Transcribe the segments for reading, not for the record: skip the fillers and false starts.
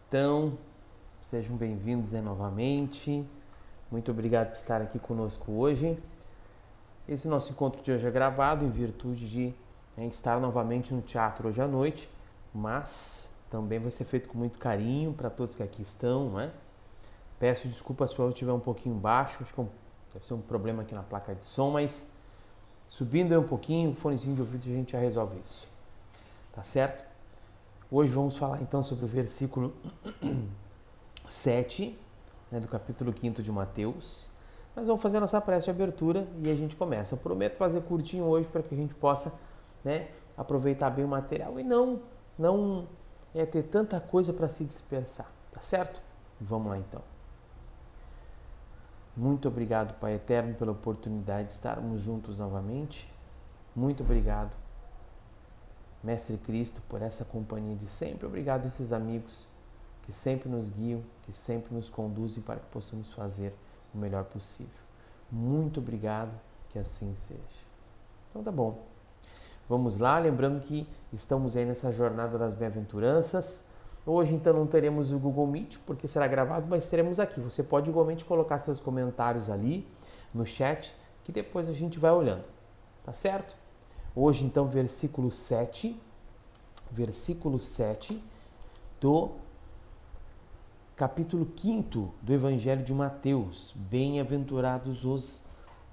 Então, sejam bem-vindos novamente. Muito obrigado por estar aqui conosco hoje. Esse nosso encontro de hoje é gravado em virtude de estar novamente no teatro hoje à noite, mas também vai ser feito com muito carinho para todos que aqui estão, não é? Peço desculpas se eu estiver um pouquinho baixo, acho que deve ser um problema aqui na placa de som, mas subindo aí um pouquinho, o fonezinho de ouvido a gente já resolve isso, tá certo? Hoje vamos falar então sobre o versículo 7, do capítulo 5 de Mateus. Mas vamos fazer a nossa prece de abertura e a gente começa. Eu prometo fazer curtinho hoje para que a gente possa aproveitar bem o material e não ter tanta coisa para se dispersar, tá certo? Vamos lá então. Muito obrigado, Pai Eterno, pela oportunidade de estarmos juntos novamente. Muito obrigado, Mestre Cristo, por essa companhia de sempre. Obrigado a esses amigos que sempre nos guiam, que sempre nos conduzem para que possamos fazer o melhor possível. Muito obrigado, que assim seja. Então tá bom. Vamos lá, lembrando que estamos aí nessa jornada das bem-aventuranças. Hoje então não teremos o Google Meet, porque será gravado, mas teremos aqui. Você pode igualmente colocar seus comentários ali no chat, que depois a gente vai olhando. Tá certo? Hoje então versículo 7 do capítulo 5 do Evangelho de Mateus. Bem-aventurados os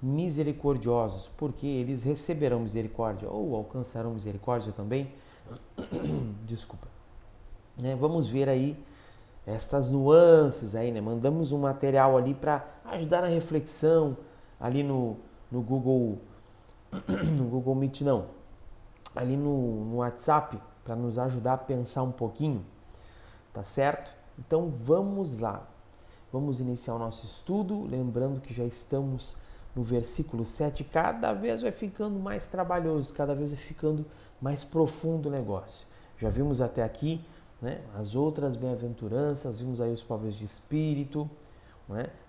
misericordiosos, porque eles receberão misericórdia ou alcançarão misericórdia também. Desculpa. Vamos ver aí estas nuances aí, Mandamos um material ali para ajudar na reflexão ali no Google Meet não, ali no WhatsApp, para nos ajudar a pensar um pouquinho, tá certo? Então vamos lá, vamos iniciar o nosso estudo, lembrando que já estamos no versículo 7, cada vez vai ficando mais trabalhoso, cada vez vai ficando mais profundo o negócio. Já vimos até aqui as outras bem-aventuranças, vimos aí os pobres de espírito,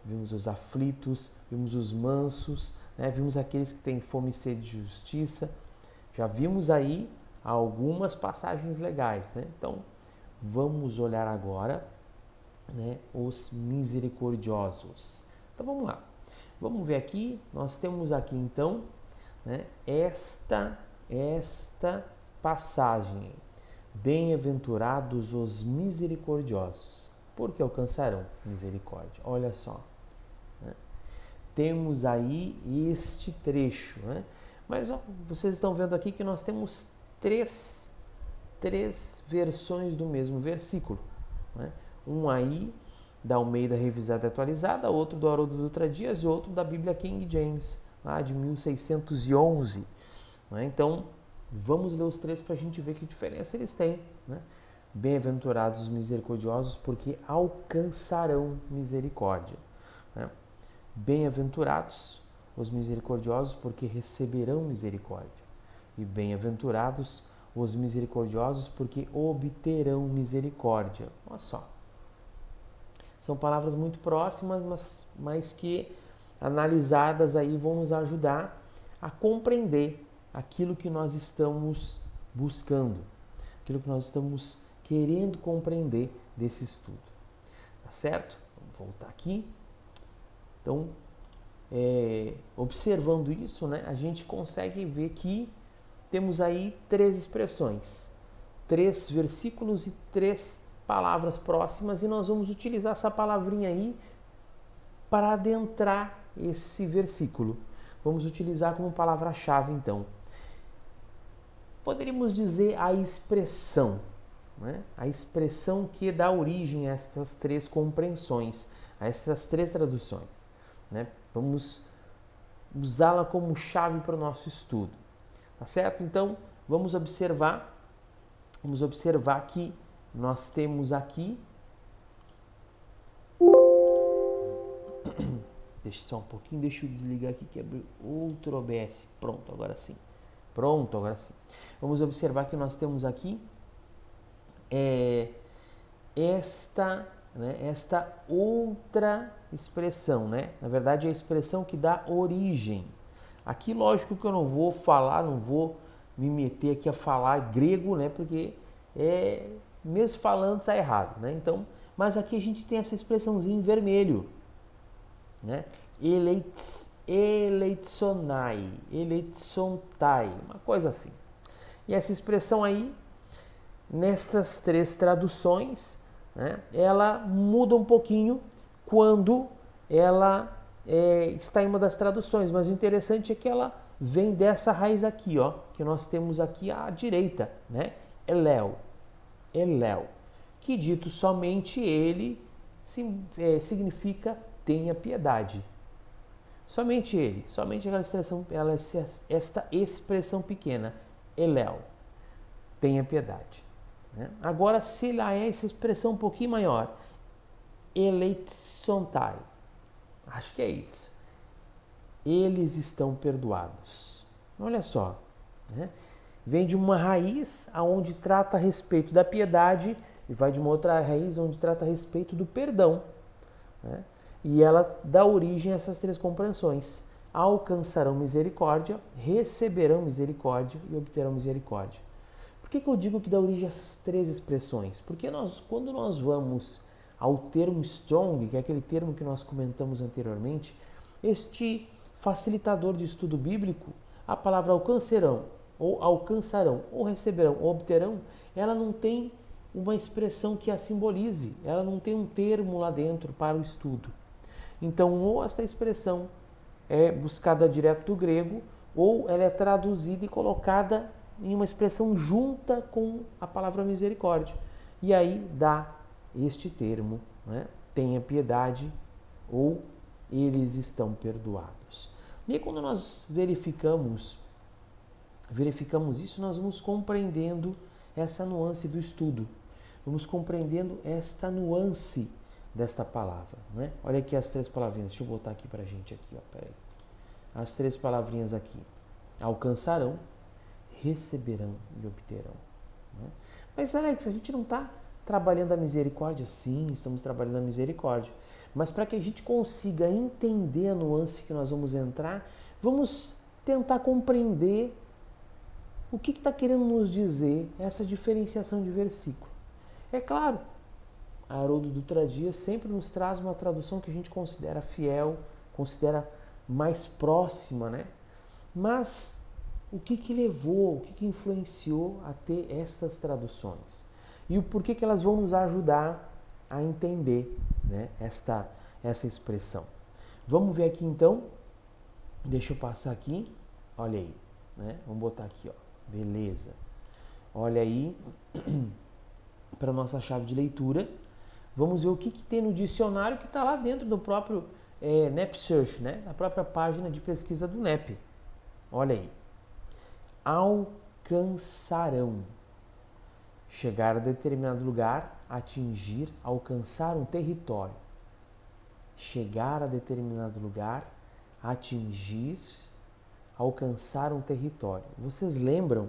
vimos os aflitos, vimos os mansos, vimos aqueles que têm fome e sede de justiça, já vimos aí algumas passagens legais, Então, vamos olhar agora os misericordiosos. Então, vamos lá. Vamos ver aqui, nós temos aqui então esta passagem. Bem-aventurados os misericordiosos, porque alcançarão misericórdia. Olha só. Temos aí este trecho, Mas vocês estão vendo aqui que nós temos três versões do mesmo versículo, Um aí da Almeida Revisada e Atualizada, outro do Haroldo Dutra Dias e outro da Bíblia King James, lá de 1611. Então, vamos ler os três para a gente ver que diferença eles têm. Bem-aventurados os misericordiosos, porque alcançarão misericórdia. Bem-aventurados os misericordiosos, porque receberão misericórdia. E bem-aventurados os misericordiosos, porque obterão misericórdia. Olha só. São palavras muito próximas, mas que analisadas aí vão nos ajudar a compreender aquilo que nós estamos buscando, aquilo que nós estamos querendo compreender desse estudo. Tá certo? Vamos voltar aqui. Então, observando isso, a gente consegue ver que temos aí três expressões, 3 versículos e 3 palavras próximas, e nós vamos utilizar essa palavrinha aí para adentrar esse versículo. Vamos utilizar como palavra-chave, então. Poderíamos dizer a expressão, a expressão que dá origem a estas 3 compreensões, a estas 3 traduções. Vamos usá-la como chave para o nosso estudo. Tá certo? Então, vamos observar que nós temos aqui. Deixa só um pouquinho, deixa eu desligar aqui que abriu outro OBS. Pronto, agora sim. Vamos observar que nós temos aqui esta outra expressão, Na verdade, é a expressão que dá origem. Aqui, lógico que eu não vou me meter aqui a falar grego, Porque mesmo falando está errado, Então, Mas aqui a gente tem essa expressãozinha em vermelho, né? Eleitsonai, eleitsontai, uma coisa assim. E essa expressão aí, nestas três traduções, né, ela muda um pouquinho quando ela está em uma das traduções, mas o interessante é que ela vem dessa raiz aqui, ó, que nós temos aqui à direita, né? Eléu, que dito somente ele significa tenha piedade. Somente ele, somente esta expressão pequena, Eléu, tenha piedade. Né? Agora, se lá é essa expressão um pouquinho maior, eleitsontai, acho que é isso. Eles estão perdoados. Olha só, né? Vem de uma raiz onde trata a respeito da piedade e vai de uma outra raiz onde trata a respeito do perdão. Né? E ela dá origem a essas três compreensões. Alcançarão misericórdia, receberão misericórdia e obterão misericórdia. Por que eu digo que dá origem a essas três expressões? Porque quando nós vamos ao termo strong, que é aquele termo que nós comentamos anteriormente, este facilitador de estudo bíblico, a palavra alcançarão, ou receberão, ou obterão, ela não tem uma expressão que a simbolize, ela não tem um termo lá dentro para o estudo. Então, ou esta expressão é buscada direto do grego, ou ela é traduzida e colocada em uma expressão junta com a palavra misericórdia. E aí dá este termo, né? Tenha piedade ou eles estão perdoados. E aí, quando nós verificamos isso, nós vamos compreendendo essa nuance do estudo. Vamos compreendendo esta nuance desta palavra. Né? Olha aqui as três palavrinhas. Deixa eu botar aqui pra gente. Aqui, ó, peraí. As três palavrinhas aqui. Alcançarão, receberão e obterão. Né? Mas, Alex, a gente não está trabalhando a misericórdia? Sim, estamos trabalhando a misericórdia. Mas para que a gente consiga entender a nuance que nós vamos entrar, vamos tentar compreender o que está querendo nos dizer essa diferenciação de versículo. É claro, Haroldo Dutra Dias sempre nos traz uma tradução que a gente considera fiel, considera mais próxima, né? Mas o que levou, o que influenciou a ter essas traduções? E o porquê que elas vão nos ajudar a entender, né, essa expressão. Vamos ver aqui então, deixa eu passar aqui, olha aí, né? Vamos botar aqui, ó, beleza. Olha aí para nossa chave de leitura, vamos ver o que tem no dicionário que está lá dentro do próprio NEP Search, né? Na própria página de pesquisa do NEP. Olha aí, alcançarão. Chegar a determinado lugar, atingir, alcançar um território. Chegar a determinado lugar, atingir, alcançar um território. Vocês lembram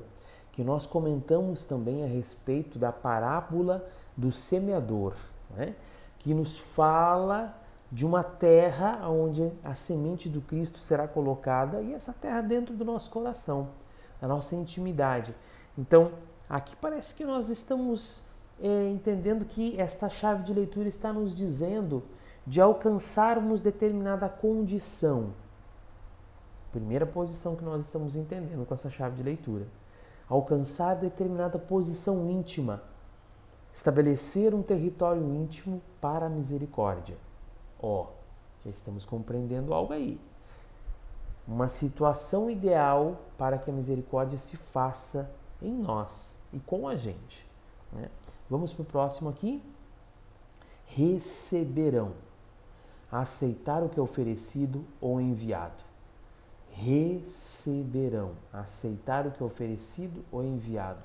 que nós comentamos também a respeito da parábola do semeador, né? Que nos fala de uma terra onde a semente do Cristo será colocada e essa terra dentro do nosso coração, da nossa intimidade. Então, aqui parece que nós estamos entendendo que esta chave de leitura está nos dizendo de alcançarmos determinada condição. Primeira posição que nós estamos entendendo com essa chave de leitura. Alcançar determinada posição íntima. Estabelecer um território íntimo para a misericórdia. Já estamos compreendendo algo aí. Uma situação ideal para que a misericórdia se faça em nós e com a gente. Né? Vamos para o próximo aqui. Receberão. Aceitar o que é oferecido ou enviado. Receberão. Aceitar o que é oferecido ou enviado.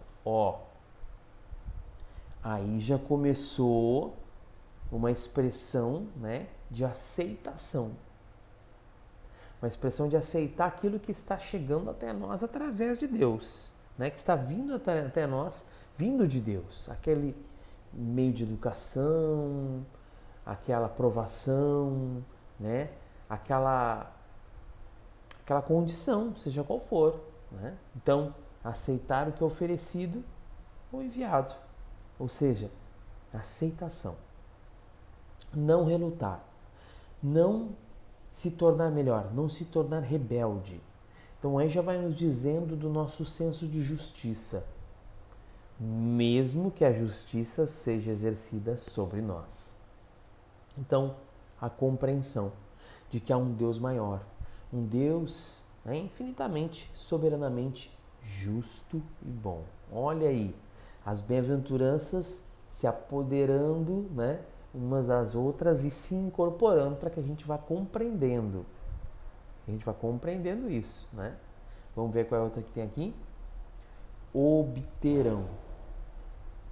Aí já começou uma expressão, né, de aceitação. Uma expressão de aceitar aquilo que está chegando até nós através de Deus, né, que está vindo até nós, vindo de Deus. Aquele meio de educação, aquela aprovação, né, aquela condição, seja qual for. Né? Então, aceitar o que é oferecido ou enviado. Ou seja, aceitação. não relutar, não se tornar melhor, não se tornar rebelde. Então aí já vai nos dizendo do nosso senso de justiça, mesmo que a justiça seja exercida sobre nós. Então, a compreensão de que há um Deus maior, um Deus, né, infinitamente, soberanamente justo e bom. Olha aí, as bem-aventuranças se apoderando, né, umas das outras e se incorporando para que a gente vá compreendendo. A gente vai compreendendo isso, né? Vamos ver qual é a outra que tem aqui. Obterão.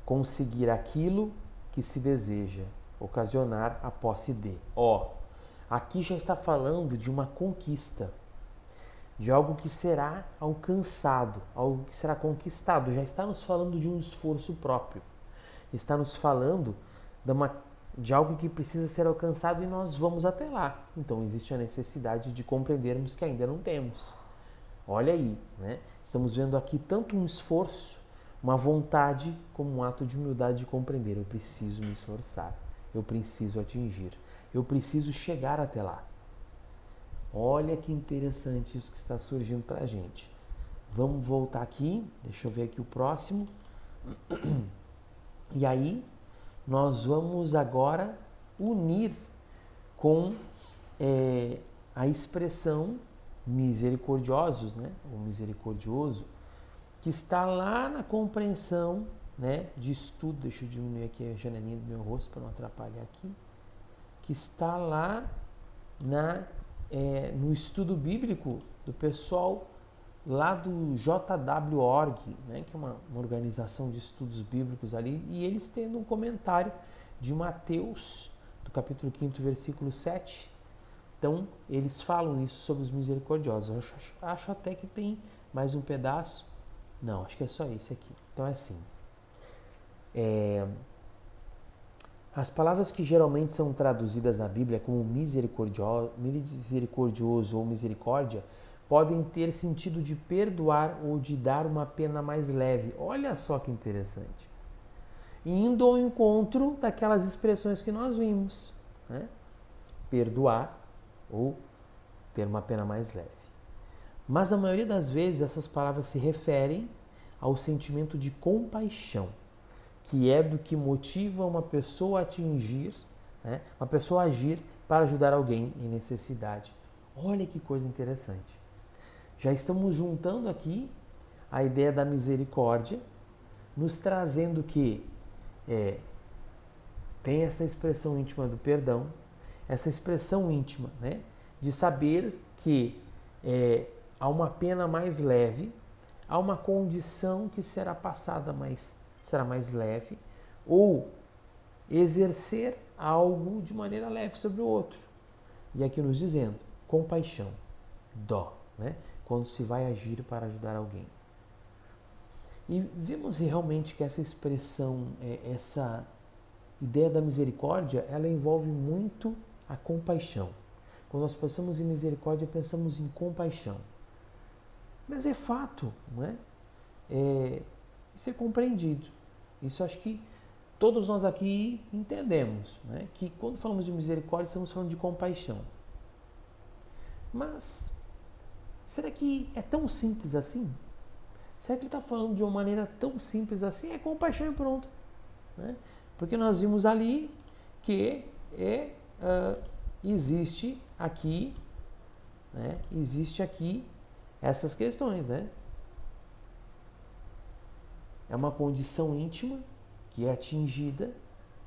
Conseguir aquilo que se deseja, ocasionar a posse de. Aqui já está falando de uma conquista, de algo que será alcançado, algo que será conquistado. Já está nos falando de um esforço próprio. Está nos falando de algo que precisa ser alcançado e nós vamos até lá. Então existe a necessidade de compreendermos que ainda não temos. Olha aí, né? Estamos vendo aqui tanto um esforço, uma vontade, como um ato de humildade de compreender. Eu preciso me esforçar, eu preciso atingir, eu preciso chegar até lá. Olha que interessante isso que está surgindo para a gente. Vamos voltar aqui, deixa eu ver aqui o próximo. E aí, nós vamos agora unir com a expressão misericordiosos, né? O misericordioso, que está lá na compreensão, né, de estudo. Deixa eu diminuir aqui a janelinha do meu rosto para não atrapalhar aqui. Que está lá no estudo bíblico do pessoal lá do JW.org, né, que é uma organização de estudos bíblicos ali, e eles tendo um comentário de Mateus, do capítulo 5, versículo 7. Então, eles falam isso sobre os misericordiosos. Eu acho até que tem mais um pedaço. Não, acho que é só esse aqui. Então é assim. As palavras que geralmente são traduzidas na Bíblia como misericordioso ou misericórdia podem ter sentido de perdoar ou de dar uma pena mais leve. Olha só que interessante. Indo ao encontro daquelas expressões que nós vimos, né? Perdoar ou ter uma pena mais leve. Mas na maioria das vezes essas palavras se referem ao sentimento de compaixão, que é do que motiva uma pessoa a atingir, né? Uma pessoa a agir para ajudar alguém em necessidade. Olha que coisa interessante. Já estamos juntando aqui a ideia da misericórdia, nos trazendo que tem essa expressão íntima do perdão, essa expressão íntima, né, de saber que há uma pena mais leve, há uma condição que será passada, mas será mais leve, ou exercer algo de maneira leve sobre o outro. E aqui nos dizendo, compaixão, dó, né, quando se vai agir para ajudar alguém. E vemos realmente que essa expressão, essa ideia da misericórdia, ela envolve muito a compaixão. Quando nós pensamos em misericórdia, pensamos em compaixão. Mas é fato, não é? Isso é compreendido. Isso acho que todos nós aqui entendemos, né? Que quando falamos de misericórdia, estamos falando de compaixão. Mas será que é tão simples assim? Será que ele está falando de uma maneira tão simples assim? É compaixão e pronto, né? Porque nós vimos ali que existe aqui, né? Existe aqui essas questões, né? É uma condição íntima que é atingida,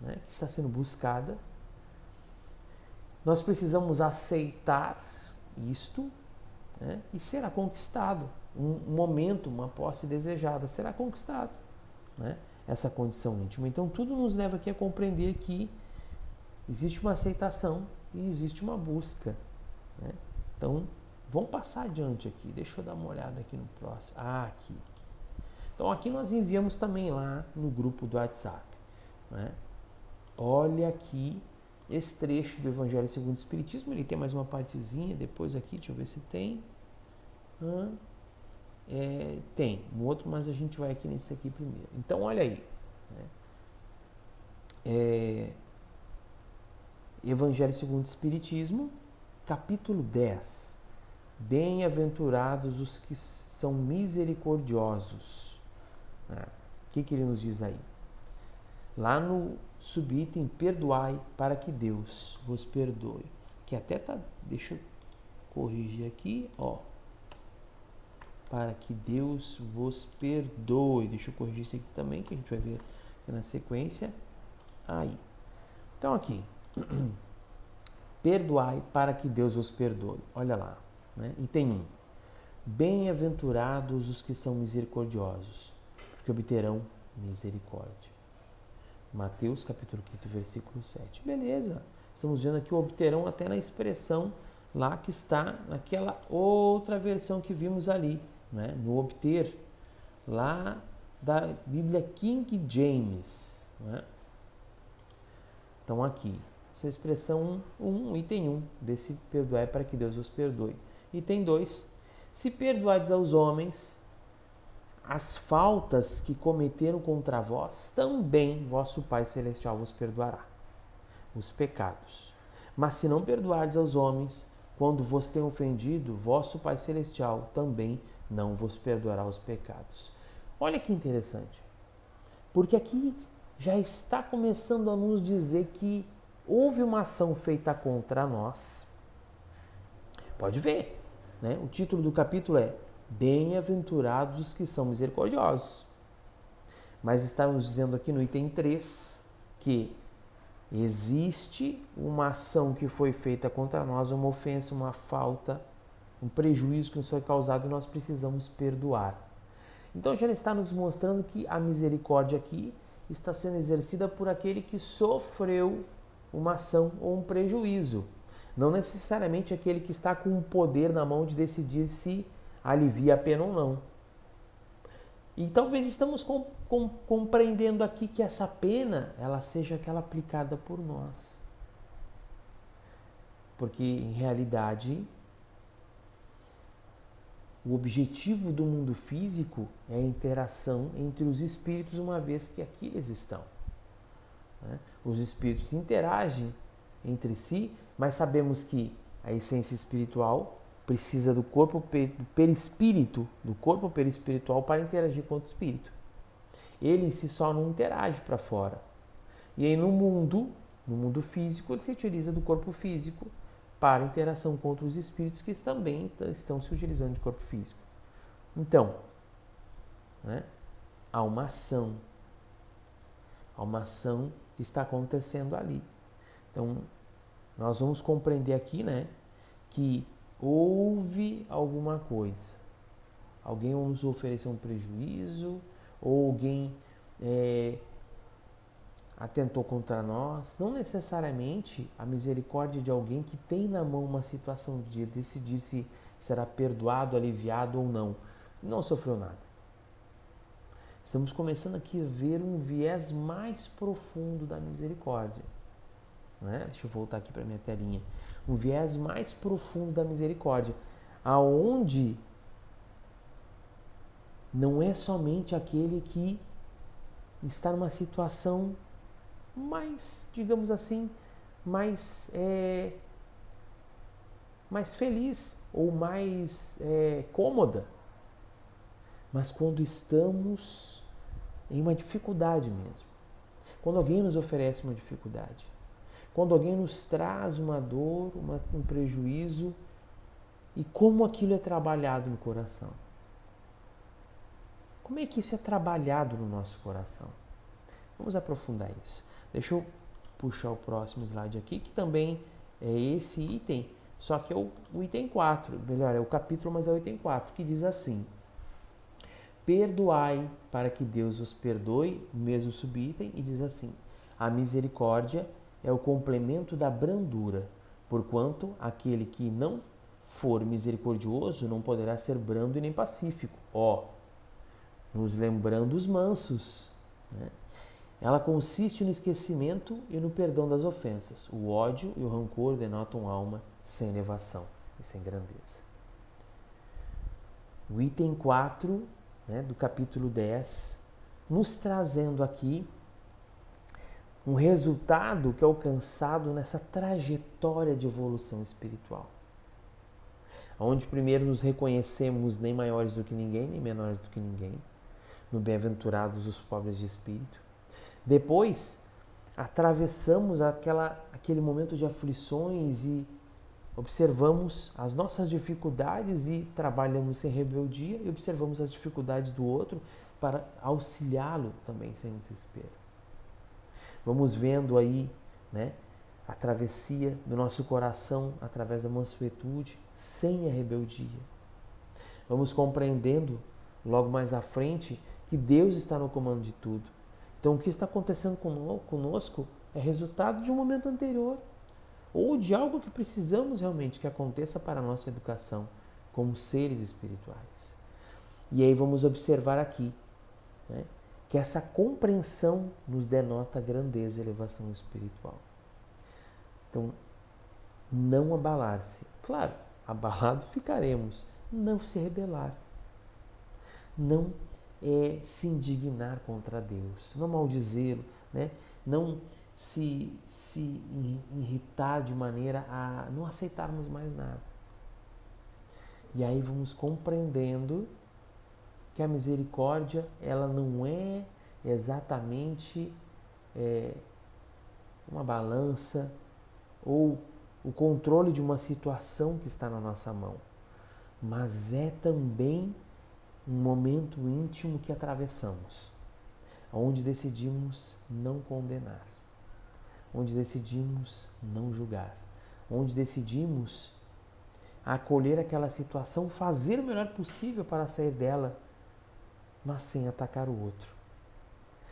né? Que está sendo buscada. Nós precisamos aceitar isto, né? E será conquistado. Um momento, uma posse desejada será conquistado, né? Essa condição íntima. Então tudo nos leva aqui a compreender que existe uma aceitação e existe uma busca, né? Então vamos passar adiante aqui. Deixa eu dar uma olhada aqui no próximo. Aqui. Então aqui nós enviamos também lá no grupo do WhatsApp, né? Olha aqui esse trecho do Evangelho segundo o Espiritismo. Ele tem mais uma partezinha depois aqui, deixa eu ver se tem. Tem um outro, mas a gente vai aqui nesse aqui primeiro. Então olha aí, né? Evangelho segundo o Espiritismo, capítulo 10. Bem-aventurados os que são misericordiosos. O que ele nos diz aí? Lá no subitem, perdoai para que Deus vos perdoe. Que até tá, deixa eu corrigir aqui, ó. Para que Deus vos perdoe. Deixa eu corrigir isso aqui também, que a gente vai ver na sequência. Aí. Então aqui. Perdoai para que Deus vos perdoe. Olha lá. Né? Item 1. Bem-aventurados os que são misericordiosos, porque obterão misericórdia. Mateus capítulo 5, versículo 7. Beleza. Estamos vendo aqui o obterão até na expressão lá que está naquela outra versão que vimos ali, né? No obter, lá da Bíblia King James. Né? Então aqui, essa expressão item 1 desse perdoai para que Deus os perdoe. Item 2, se perdoardes aos homens as faltas que cometeram contra vós, também vosso Pai Celestial vos perdoará os pecados. Mas se não perdoardes aos homens, quando vos tem ofendido, vosso Pai Celestial também não vos perdoará os pecados. Olha que interessante, porque aqui já está começando a nos dizer que houve uma ação feita contra nós. Pode ver, né? O título do capítulo é Bem-aventurados os que são misericordiosos. Mas está nos dizendo aqui no item 3 que existe uma ação que foi feita contra nós, uma ofensa, uma falta, um prejuízo que nos foi causado e nós precisamos perdoar. Então já está nos mostrando que a misericórdia aqui está sendo exercida por aquele que sofreu uma ação ou um prejuízo. Não necessariamente aquele que está com o poder na mão de decidir se alivia a pena ou não. E talvez estamos compreendendo aqui que essa pena ela seja aquela aplicada por nós. Porque, em realidade, o objetivo do mundo físico é a interação entre os espíritos, uma vez que aqui eles estão. Né? Os espíritos interagem entre si, mas sabemos que a essência espiritual precisa do corpo perispírito, do corpo perispiritual para interagir com o espírito. Ele em si só não interage para fora. E aí no mundo físico, ele se utiliza do corpo físico para interação com outros espíritos que também estão se utilizando de corpo físico. Então, né, há uma ação que está acontecendo ali. Então, nós vamos compreender aqui, né, que houve alguma coisa. Alguém nos ofereceu um prejuízo, ou alguém atentou contra nós. Não necessariamente a misericórdia de alguém que tem na mão uma situação de decidir se será perdoado, aliviado ou não. Não sofreu nada. Estamos começando aqui a ver um viés mais profundo da misericórdia. Né? Deixa eu voltar aqui para a minha telinha. Um viés mais profundo da misericórdia, aonde não é somente aquele que está numa situação mais, digamos assim, mais feliz ou mais cômoda, mas quando estamos em uma dificuldade mesmo, quando alguém nos oferece uma dificuldade, quando alguém nos traz uma dor, um prejuízo, e como aquilo é trabalhado no coração. Como é que isso é trabalhado no nosso coração? Vamos aprofundar isso. Deixa eu puxar o próximo slide aqui, que também é esse item, só que é o item 4, melhor, é o capítulo, mas é o item 4, que diz assim: perdoai para que Deus os perdoe, o mesmo subitem, e diz assim: a misericórdia é o complemento da brandura, porquanto aquele que não for misericordioso não poderá ser brando e nem pacífico. Nos lembrando os mansos. Né? Ela consiste no esquecimento e no perdão das ofensas. O ódio e o rancor denotam alma sem elevação e sem grandeza. O item 4, né, do capítulo 10, nos trazendo aqui um resultado que é alcançado nessa trajetória de evolução espiritual. Onde primeiro nos reconhecemos nem maiores do que ninguém, nem menores do que ninguém, no bem-aventurados os pobres de espírito. Depois, atravessamos aquele momento de aflições e observamos as nossas dificuldades e trabalhamos sem rebeldia e observamos as dificuldades do outro para auxiliá-lo também sem desespero. Vamos vendo aí, né, a travessia do nosso coração através da mansuetude, sem a rebeldia. Vamos compreendendo logo mais à frente que Deus está no comando de tudo. Então o que está acontecendo conosco é resultado de um momento anterior ou de algo que precisamos realmente que aconteça para a nossa educação como seres espirituais. E aí vamos observar aqui, né, que essa compreensão nos denota grandeza e elevação espiritual. Então, não abalar-se. Claro, abalado ficaremos. Não se rebelar. Não se indignar contra Deus. Não maldizê-lo, né? Não se irritar de maneira a não aceitarmos mais nada. E aí vamos compreendendo que a misericórdia, ela não é exatamente uma balança ou o controle de uma situação que está na nossa mão, mas é também um momento íntimo que atravessamos, onde decidimos não condenar, onde decidimos não julgar, onde decidimos acolher aquela situação, fazer o melhor possível para sair dela, mas sem atacar o outro.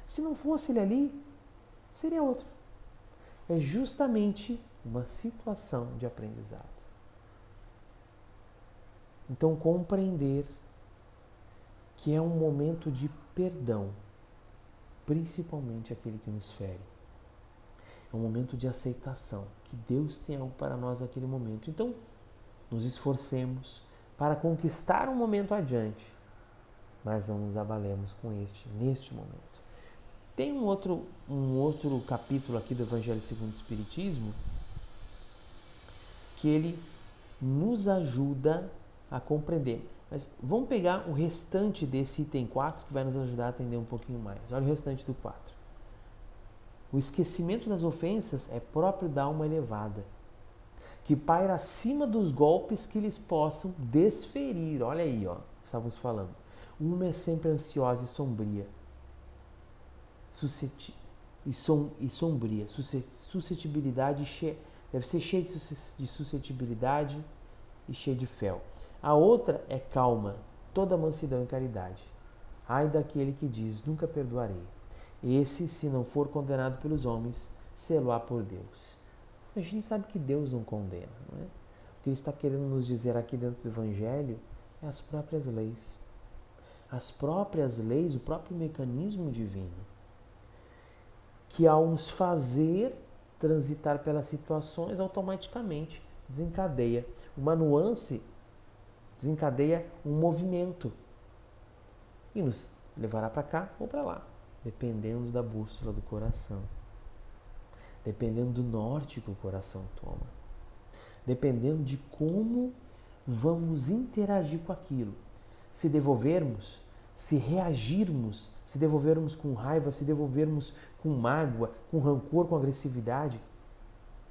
Se não fosse ele ali, seria outro. É justamente uma situação de aprendizado. Então, compreender que é um momento de perdão, principalmente aquele que nos fere. É um momento de aceitação, que Deus tem algo para nós naquele momento. Então, nos esforcemos para conquistar um momento adiante, mas não nos abalemos com neste momento. Tem um outro capítulo aqui do Evangelho segundo o Espiritismo que ele nos ajuda a compreender. Mas vamos pegar o restante desse item 4 que vai nos ajudar a entender um pouquinho mais. Olha o restante do 4. O esquecimento das ofensas é próprio da alma elevada, que paira acima dos golpes que lhes possam desferir. Olha aí, ó, estávamos falando. Uma é sempre ansiosa e sombria. Sombria. Suscetibilidade deve ser cheia de suscetibilidade e cheia de fel. A outra é calma, toda mansidão e caridade. Ai daquele que diz, nunca perdoarei. Esse, se não for condenado pelos homens, sê-lo-á por Deus. A gente sabe que Deus não condena, não é? O que ele está querendo nos dizer aqui dentro do Evangelho é as próprias leis. As próprias leis, o próprio mecanismo divino, que ao nos fazer transitar pelas situações, automaticamente desencadeia uma nuance, desencadeia um movimento e nos levará para cá ou para lá, dependendo da bússola do coração, dependendo do norte que o coração toma, dependendo de como vamos interagir com aquilo. Se devolvermos, se reagirmos, se devolvermos com raiva, se devolvermos com mágoa, com rancor, com agressividade,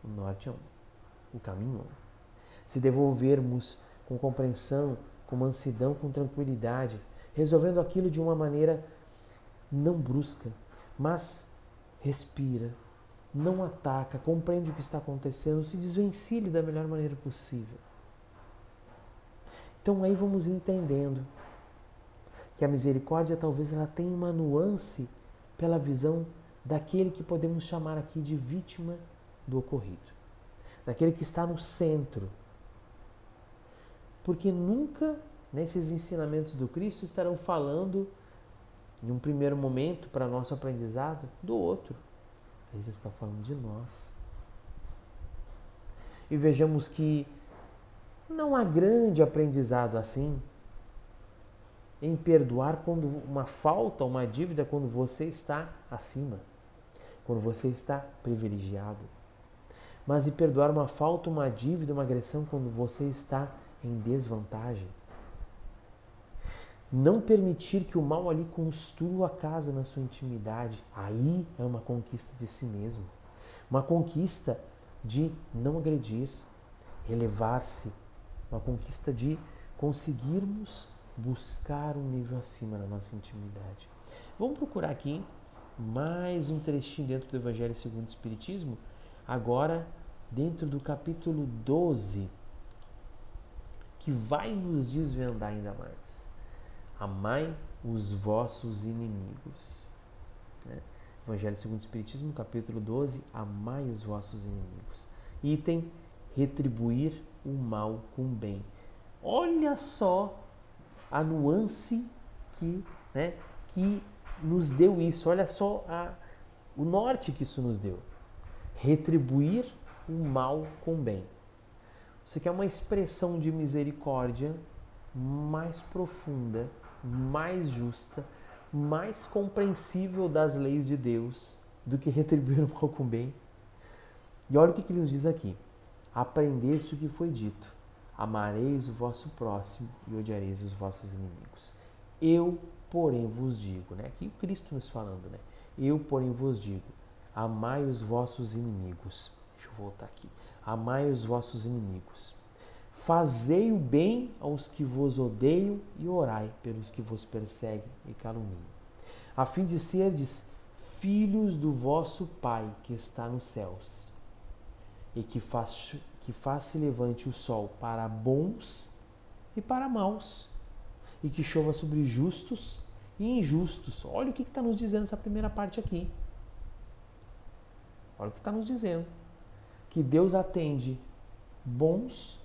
o norte é um, o caminho é um. Se devolvermos com compreensão, com mansidão, com tranquilidade, resolvendo aquilo de uma maneira não brusca, mas respira, não ataca, compreende o que está acontecendo, se desvencilhe da melhor maneira possível. Então aí vamos entendendo que a misericórdia talvez ela tenha uma nuance pela visão daquele que podemos chamar aqui de vítima do ocorrido, daquele que está no centro. Porque nunca nesses ensinamentos do Cristo estarão falando, em um primeiro momento, para nosso aprendizado, do outro. Eles estão falando de nós. E vejamos que não há grande aprendizado assim em perdoar quando uma falta, uma dívida, quando você está acima, quando você está privilegiado. Mas de perdoar uma falta, uma dívida, uma agressão quando você está em desvantagem. Não permitir que o mal ali construa a casa na sua intimidade. Aí é uma conquista de si mesmo. Uma conquista de não agredir, elevar-se. Uma conquista de conseguirmos buscar um nível acima na nossa intimidade. Vamos procurar aqui mais um trechinho dentro do Evangelho segundo o Espiritismo, agora dentro do capítulo 12, que vai nos desvendar ainda mais. Amai os vossos inimigos. Evangelho segundo o Espiritismo, capítulo 12, amai os vossos inimigos. Item, retribuir o mal com o bem. Olha só a nuance que nos deu isso. Olha só o norte que isso nos deu. Retribuir o mal com o bem. Isso aqui é uma expressão de misericórdia mais profunda, mais justa, mais compreensível das leis de Deus do que retribuir o mal com o bem. E olha o que ele nos diz aqui. Aprendeste o que foi dito. Amareis o vosso próximo e odiareis os vossos inimigos. Eu, porém, vos digo, aqui o Cristo nos falando, Eu, porém, vos digo, amai os vossos inimigos. Deixa eu voltar aqui. Amai os vossos inimigos. Fazei o bem aos que vos odeiam e orai pelos que vos perseguem e caluniam, a fim de serdes filhos do vosso Pai que está nos céus, e que faz se levante o sol para bons e para maus, e que chova sobre justos e injustos. Olha o que está nos dizendo essa primeira parte aqui. Olha o que está nos dizendo. Que Deus atende bons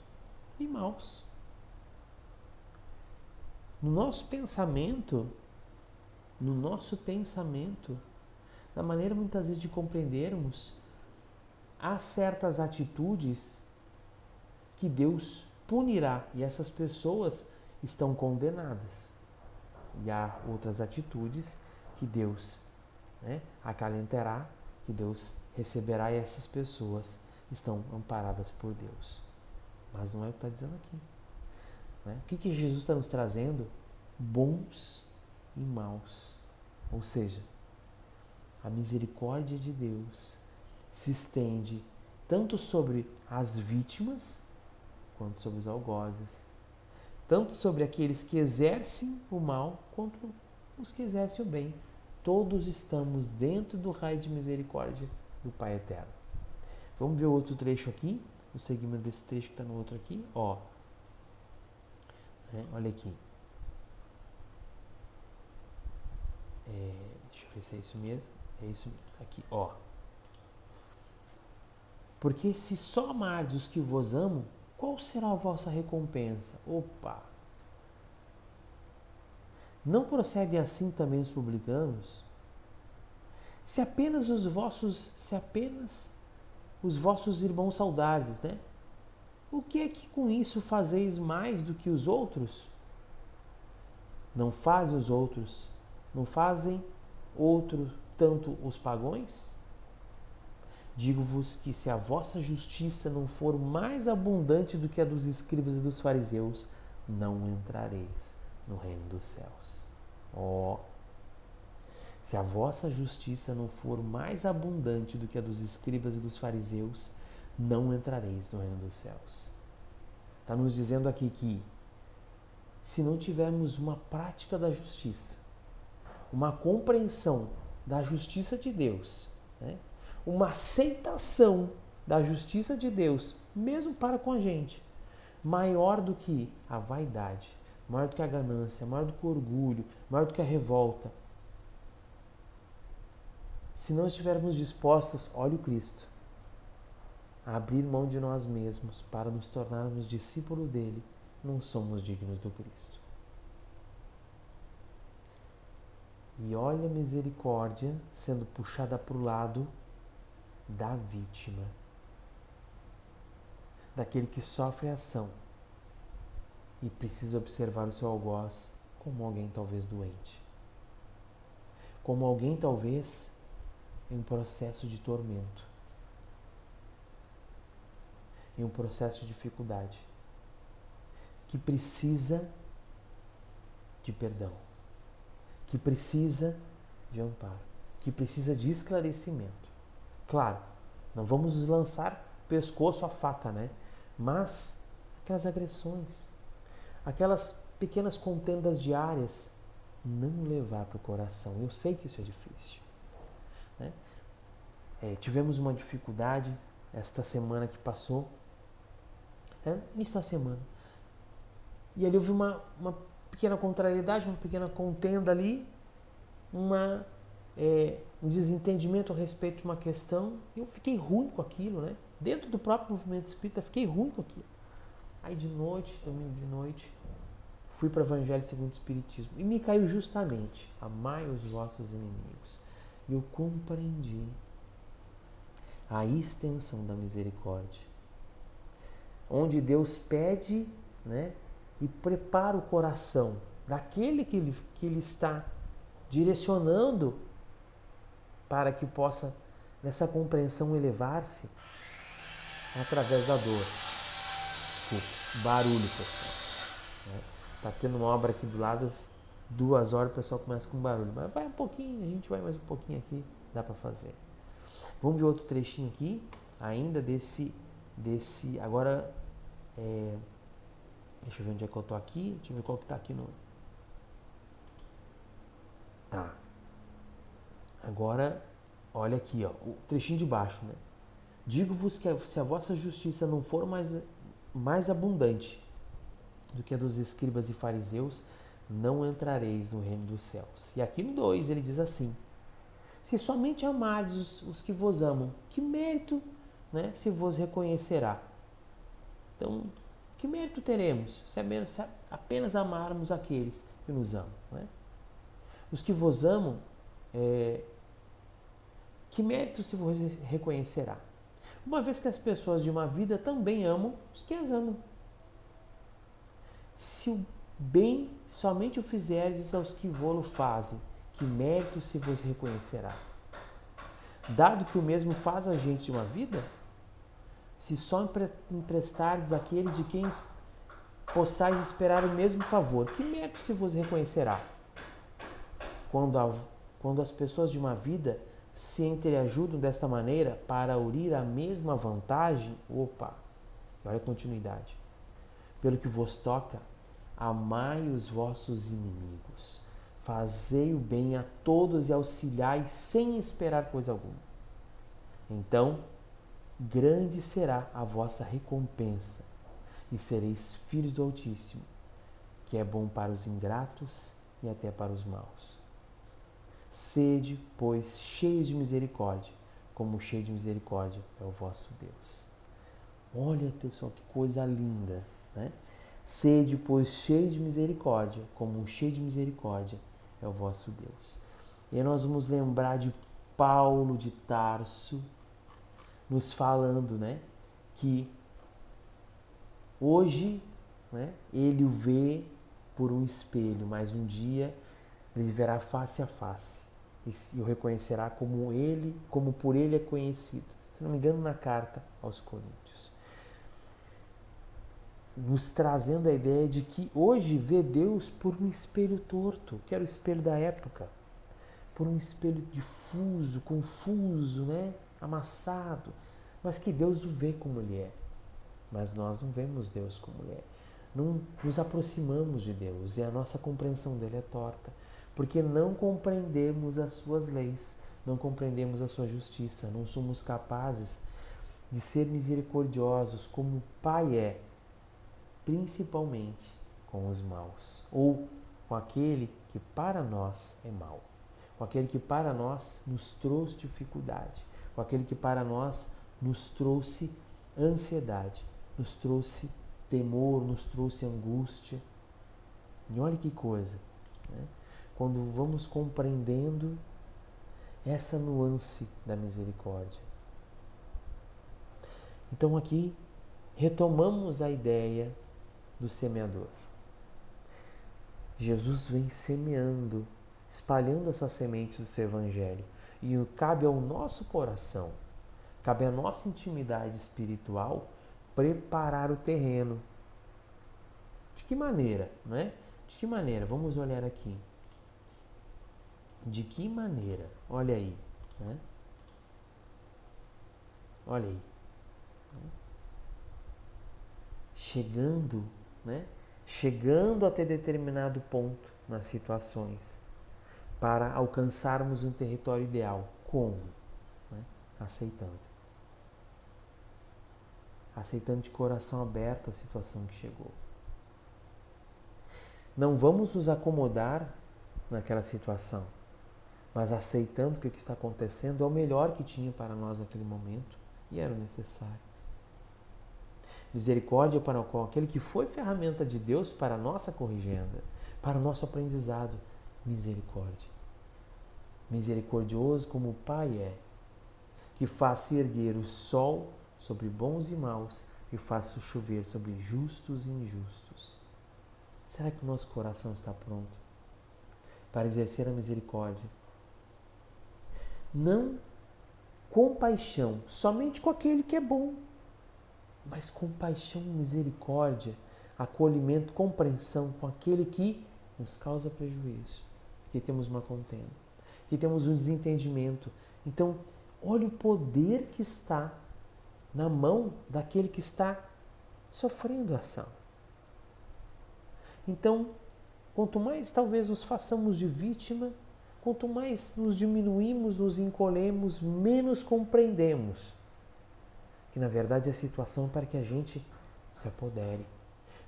e maus. No nosso pensamento, da maneira muitas vezes de compreendermos, há certas atitudes que Deus punirá e essas pessoas estão condenadas. E há outras atitudes que Deus acalentará, que Deus receberá e essas pessoas estão amparadas por Deus. Mas não é o que está dizendo aqui. O que Jesus está nos trazendo? Bons e maus. Ou seja, a misericórdia de Deus se estende tanto sobre as vítimas quanto sobre os algozes. Tanto sobre aqueles que exercem o mal quanto os que exercem o bem. Todos estamos dentro do raio de misericórdia do Pai Eterno. Vamos ver outro trecho aqui, o segmento desse trecho que está no outro aqui. Olha aqui. Deixa eu ver se é isso mesmo. É isso mesmo. Aqui, Porque se só amardes os que vos amam, qual será a vossa recompensa? Não procedem assim também os publicanos? Se apenas os vossos irmãos saudardes, o que é que com isso fazeis mais do que os outros? Não fazem outro tanto os pagões? Digo-vos que se a vossa justiça não for mais abundante do que a dos escribas e dos fariseus, não entrareis no reino dos céus. Se a vossa justiça não for mais abundante do que a dos escribas e dos fariseus, não entrareis no reino dos céus. Está nos dizendo aqui que se não tivermos uma prática da justiça, uma compreensão da justiça de Deus, uma aceitação da justiça de Deus, mesmo para com a gente, maior do que a vaidade, maior do que a ganância, maior do que o orgulho, maior do que a revolta. Se não estivermos dispostos, olha o Cristo, a abrir mão de nós mesmos para nos tornarmos discípulos dele, não somos dignos do Cristo. E olha a misericórdia sendo puxada para o lado da vítima, daquele que sofre a ação e precisa observar o seu algoz como alguém talvez doente, como alguém talvez em um processo de tormento, em um processo de dificuldade, que precisa de perdão, que precisa de amparo, que precisa de esclarecimento. Claro, não vamos nos lançar pescoço à faca, né? Mas aquelas agressões, aquelas pequenas contendas diárias, não levar para o coração. Eu sei que isso é difícil, né? Tivemos uma dificuldade esta semana que passou, nesta semana. E ali houve uma pequena contrariedade, uma pequena contenda ali, um desentendimento a respeito de uma questão. Eu fiquei ruim com aquilo, né? Dentro do próprio movimento espírita, fiquei ruim com aquilo. Aí de noite, domingo de noite, fui para o Evangelho segundo o Espiritismo. E me caiu justamente: amai os vossos inimigos. E eu compreendi a extensão da misericórdia, onde Deus pede, né, e prepara o coração daquele que ele está direcionando para que possa, nessa compreensão, elevar-se através da dor. Desculpa, barulho, pessoal. Tá tendo uma obra aqui do lado, às 2 horas o pessoal começa com barulho. Mas vai um pouquinho, a gente vai mais um pouquinho aqui, dá para fazer. Vamos ver outro trechinho aqui, ainda desse agora, deixa eu ver onde é que eu tô aqui, deixa eu ver qual que tá aqui no... Tá. Agora, olha aqui, ó, o trechinho de baixo, né? Digo-vos que se a vossa justiça não for mais abundante do que a dos escribas e fariseus, não entrareis no reino dos céus. E aqui no 2 ele diz assim: se somente amardes os que vos amam, que mérito, né, se vos reconhecerá? Então, que mérito teremos se apenas amarmos aqueles que nos amam, né? Os que vos amam, que mérito se vos reconhecerá? Uma vez que as pessoas de uma vida também amam os que as amam. Se o bem somente o fizerdes aos que vô-lo fazem, que mérito se vos reconhecerá? Dado que o mesmo faz a gente de uma vida, se só emprestardes àqueles de quem possais esperar o mesmo favor, que mérito se vos reconhecerá? Quando as pessoas de uma vida se entreajudam desta maneira para aurir a mesma vantagem, olha a continuidade. Pelo que vos toca, amai os vossos inimigos, fazei o bem a todos e auxiliai sem esperar coisa alguma. Então, grande será a vossa recompensa e sereis filhos do Altíssimo, que é bom para os ingratos e até para os maus. Sede, pois, cheios de misericórdia, como cheio de misericórdia é o vosso Deus. Olha, pessoal, que coisa linda, né? Sede, pois, cheios de misericórdia, como cheio de misericórdia é o vosso Deus. E aí nós vamos lembrar de Paulo de Tarso, nos falando, né, que hoje, né, ele o vê por um espelho, mas um dia ele verá face a face e o reconhecerá como por ele é conhecido. Se não me engano, na carta aos Coríntios. Nos trazendo a ideia de que hoje vê Deus por um espelho torto, que era o espelho da época, por um espelho difuso, confuso, né, amassado, mas que Deus o vê como ele é. Mas nós não vemos Deus como ele é. Não nos aproximamos de Deus e a nossa compreensão dele é torta, porque não compreendemos as suas leis, não compreendemos a sua justiça, não somos capazes de ser misericordiosos como o Pai é, principalmente com os maus, ou com aquele que para nós é mau, com aquele que para nós nos trouxe dificuldade, com aquele que para nós nos trouxe ansiedade, nos trouxe temor, nos trouxe angústia. E olha que coisa, né? Quando vamos compreendendo essa nuance da misericórdia. Então aqui retomamos a ideia do semeador. Jesus vem semeando, espalhando essas sementes do seu evangelho. E cabe ao nosso coração, cabe à nossa intimidade espiritual preparar o terreno. De que maneira, né? De que maneira? Vamos olhar aqui. De que maneira? Olha aí, né? Olha aí. Chegando, né? Chegando até determinado ponto nas situações para alcançarmos um território ideal. Como? Né? Aceitando. Aceitando de coração aberto a situação que chegou. Não vamos nos acomodar naquela situação, mas aceitando que o que está acontecendo é o melhor que tinha para nós naquele momento e era o necessário. Misericórdia para o qual aquele que foi ferramenta de Deus para a nossa corrigenda, para o nosso aprendizado. Misericórdia. Misericordioso como o Pai é, que faz se erguer o sol sobre bons e maus e faz chover sobre justos e injustos. Será que o nosso coração está pronto para exercer a misericórdia? Não compaixão somente com aquele que é bom, mas compaixão, misericórdia, acolhimento, compreensão com aquele que nos causa prejuízo, que temos uma contenda, que temos um desentendimento. Então, olha o poder que está na mão daquele que está sofrendo a ação. Então, quanto mais talvez nos façamos de vítima, quanto mais nos diminuímos, nos encolhemos, menos compreendemos que na verdade a situação é para que a gente se apodere,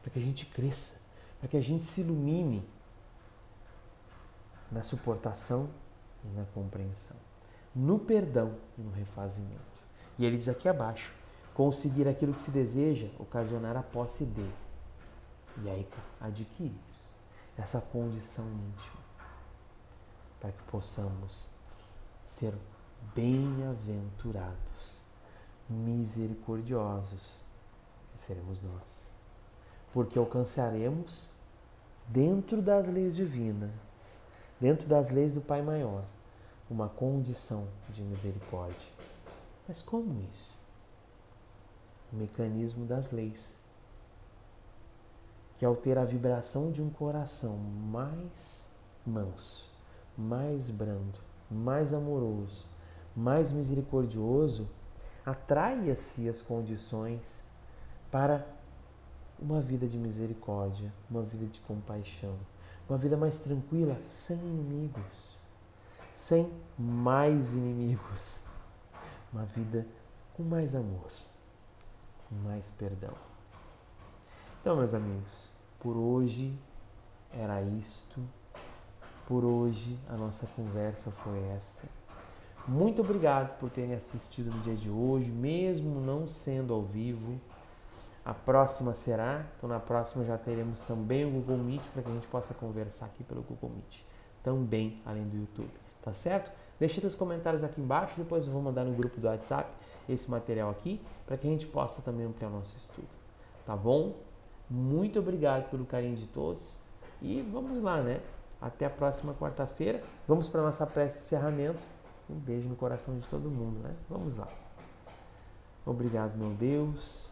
para que a gente cresça, para que a gente se ilumine na suportação e na compreensão, no perdão e no refazimento. E ele diz aqui abaixo, conseguir aquilo que se deseja, ocasionar a posse de. E aí adquirir essa condição íntima, para que possamos ser bem-aventurados, misericordiosos, que seremos nós. Porque alcançaremos, dentro das leis divinas, dentro das leis do Pai Maior, uma condição de misericórdia. Mas como isso? O mecanismo das leis, que ao ter a vibração de um coração mais manso, mais brando, mais amoroso, mais misericordioso, atrai a si as condições para uma vida de misericórdia, uma vida de compaixão, uma vida mais tranquila, sem inimigos, sem mais inimigos, uma vida com mais amor, com mais perdão. Então, meus amigos, por hoje era isto. Por hoje a nossa conversa foi essa. Muito obrigado por terem assistido no dia de hoje, mesmo não sendo ao vivo. A próxima será, então na próxima já teremos também o Google Meet para que a gente possa conversar aqui pelo Google Meet, também além do YouTube, tá certo? Deixe os comentários aqui embaixo, depois eu vou mandar no grupo do WhatsApp esse material aqui para que a gente possa também ampliar o nosso estudo, tá bom? Muito obrigado pelo carinho de todos e vamos lá, né? Até a próxima quarta-feira. Vamos para a nossa prece de encerramento. Um beijo no coração de todo mundo, né? Vamos lá. Obrigado, meu Deus.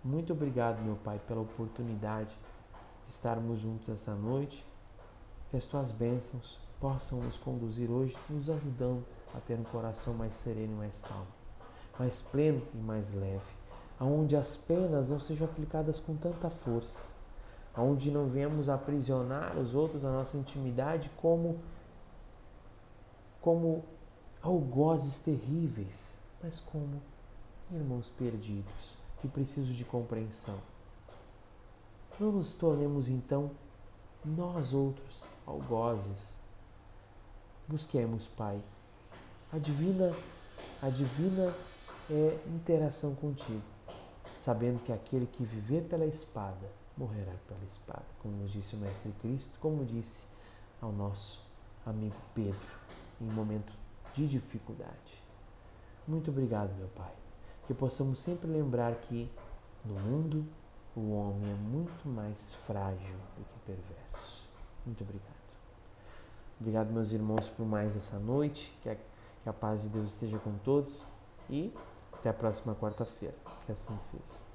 Muito obrigado, meu Pai, pela oportunidade de estarmos juntos essa noite. Que as tuas bênçãos possam nos conduzir hoje, nos ajudando a ter um coração mais sereno e mais calmo, mais pleno e mais leve, aonde as penas não sejam aplicadas com tanta força, aonde não venhamos aprisionar os outros na nossa intimidade como algozes terríveis, mas como irmãos perdidos que precisam de compreensão. Não nos tornemos então nós outros algozes. Busquemos, Pai, a divina interação contigo, sabendo que aquele que viver pela espada morrerá pela espada, como nos disse o Mestre Cristo, como disse ao nosso amigo Pedro em um momento de dificuldade. Muito obrigado, meu Pai, que possamos sempre lembrar que no mundo o homem é muito mais frágil do que perverso. Muito obrigado. Obrigado, meus irmãos, por mais essa noite, Que a paz de Deus esteja com todos e até a próxima quarta-feira. Que assim seja.